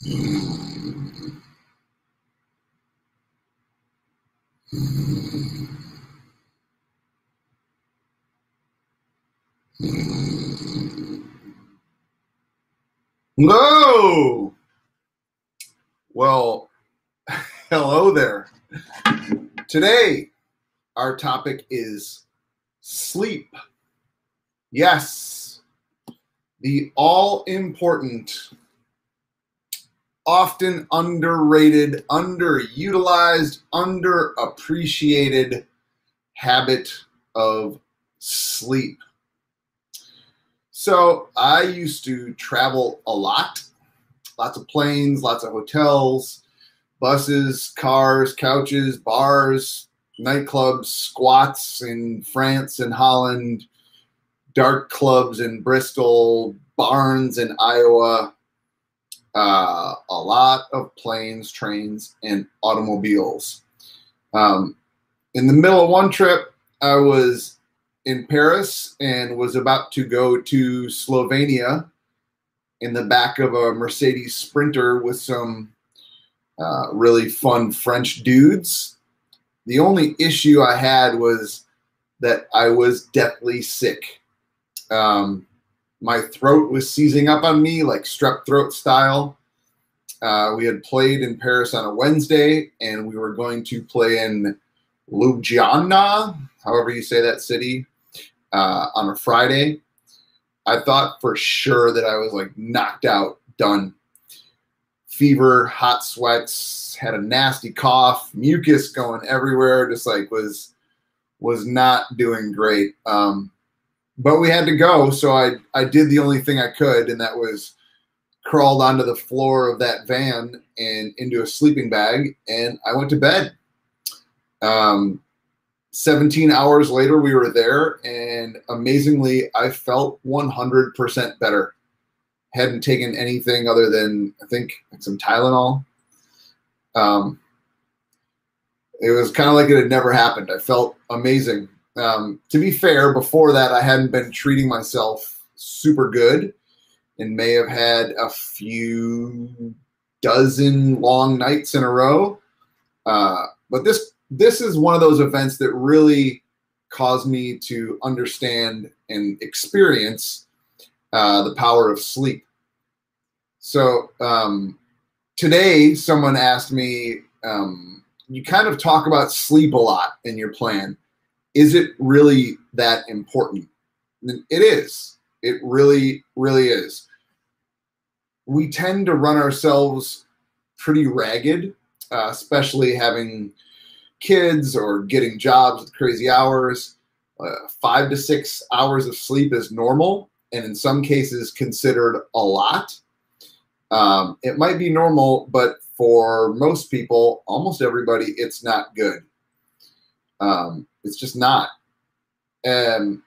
Hello. Well, hello there. Today, our topic is sleep. Yes, the all important, often underrated, underutilized, underappreciated habit of sleep. So, I used to travel a lot, lots of planes, lots of hotels, buses, cars, couches, bars, nightclubs, squats in France and Holland, dark clubs in Bristol, barns in Iowa, a lot of planes, trains, and automobiles. In the middle of one trip, I was in Paris and was about to go to Slovenia in the back of a Mercedes Sprinter with some really fun French dudes. The only issue I had was that I was deathly sick. My throat was seizing up on me like strep throat style. We had played in Paris on a Wednesday, and we were going to play in Ljubljana, however you say that city, on a Friday. I thought for sure that I was like knocked out, done. Fever, hot sweats, had a nasty cough, mucus going everywhere, just like was not doing great. But we had to go, so I did the only thing I could, and that was crawled onto the floor of that van and into a sleeping bag, and I went to bed. 17 hours later, we were there, and amazingly, I felt 100% better. Hadn't taken anything other than, I think, some Tylenol. It was kind of like it had never happened. I felt amazing. To be fair, before that, I hadn't been treating myself super good and may have had a few dozen long nights in a row. But this is one of those events that really caused me to understand and experience the power of sleep. So today, someone asked me, you kind of talk about sleep a lot in your plan. Is it really that important? It is. It really, really is. We tend to run ourselves pretty ragged, especially having kids or getting jobs with crazy hours. 5 to 6 hours of sleep is normal, and in some cases considered a lot. It might be normal, but for most people, almost everybody, it's not good. It's just not. I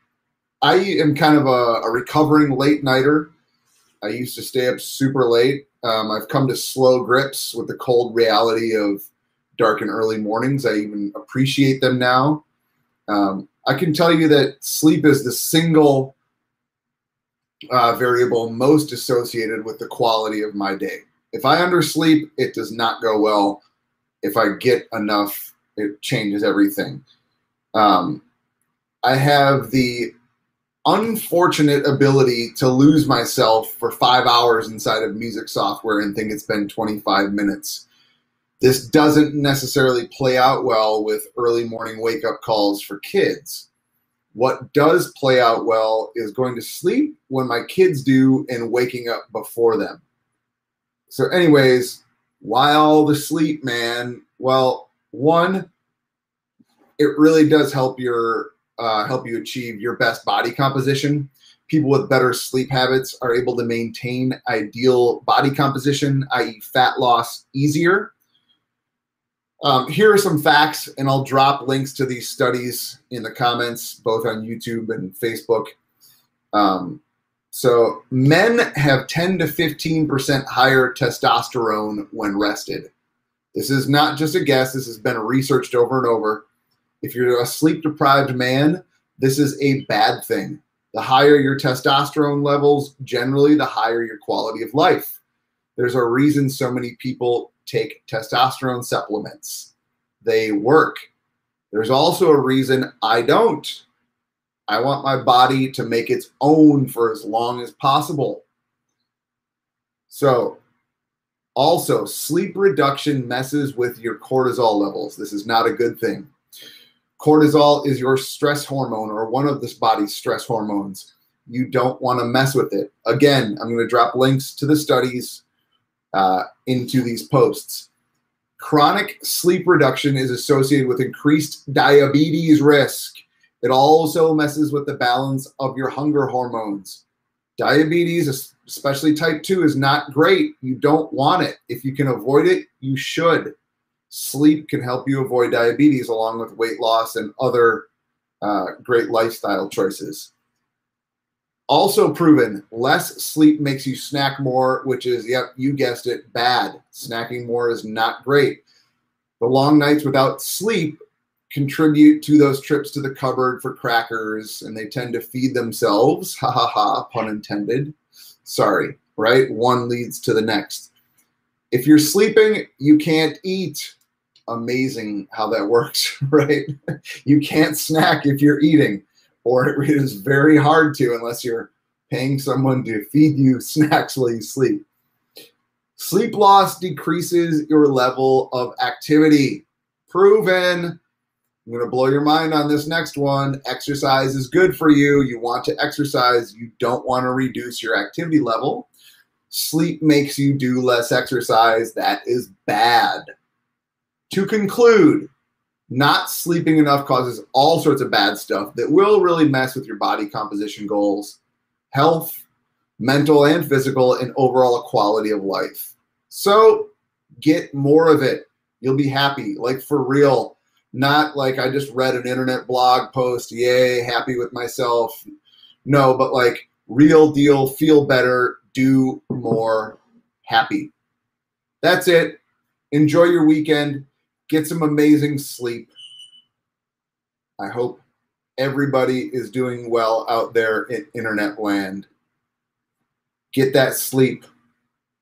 am kind of a recovering late nighter. I used to stay up super late. I've come to slow grips with the cold reality of dark and early mornings. I even appreciate them now. I can tell you that sleep is the single variable most associated with the quality of my day. If I undersleep, it does not go well. If I get enough, it changes everything. I have the unfortunate ability to lose myself for 5 hours inside of music software and think it's been 25 minutes. This doesn't necessarily play out well with early morning wake-up calls for kids. What does play out well is going to sleep when my kids do and waking up before them. So anyways, why all the sleep, man? Well, one, it really does help you achieve your best body composition. People with better sleep habits are able to maintain ideal body composition, i.e. fat loss, easier. Here are some facts, and I'll drop links to these studies in the comments, both on YouTube and Facebook. So men have 10 to 15% higher testosterone when rested. This is not just a guess. This has been researched over and over. If you're a sleep-deprived man, this is a bad thing. The higher your testosterone levels, generally, the higher your quality of life. There's a reason so many people take testosterone supplements. They work. There's also a reason I don't. I want my body to make its own for as long as possible. So, also, sleep reduction messes with your cortisol levels. This is not a good thing. Cortisol is your stress hormone, or one of this body's stress hormones. You don't want to mess with it. Again, I'm going to drop links to the studies into these posts. Chronic sleep reduction is associated with increased diabetes risk. It also messes with the balance of your hunger hormones. Diabetes, especially type 2, is not great. You don't want it. If you can avoid it, you should. Sleep can help you avoid diabetes along with weight loss and other great lifestyle choices. Also proven, less sleep makes you snack more, which is, yep, you guessed it, bad. Snacking more is not great. The long nights without sleep contribute to those trips to the cupboard for crackers, and they tend to feed themselves. Ha ha ha, pun intended. Sorry, right? One leads to the next. If you're sleeping, you can't eat. Amazing how that works, right? You can't snack if you're eating, or it is very hard to unless you're paying someone to feed you snacks while you sleep. Sleep loss decreases your level of activity. Proven. I'm going to blow your mind on this next one. Exercise is good for you. You want to exercise. You don't want to reduce your activity level. Sleep makes you do less exercise. That is bad. To conclude, not sleeping enough causes all sorts of bad stuff that will really mess with your body composition goals, health, mental and physical, and overall quality of life. So get more of it. You'll be happy, like for real. Not like I just read an internet blog post, yay, happy with myself. No, but like real deal, feel better, do more, happy. That's it. Enjoy your weekend. Get some amazing sleep. I hope everybody is doing well out there in internet land. Get that sleep.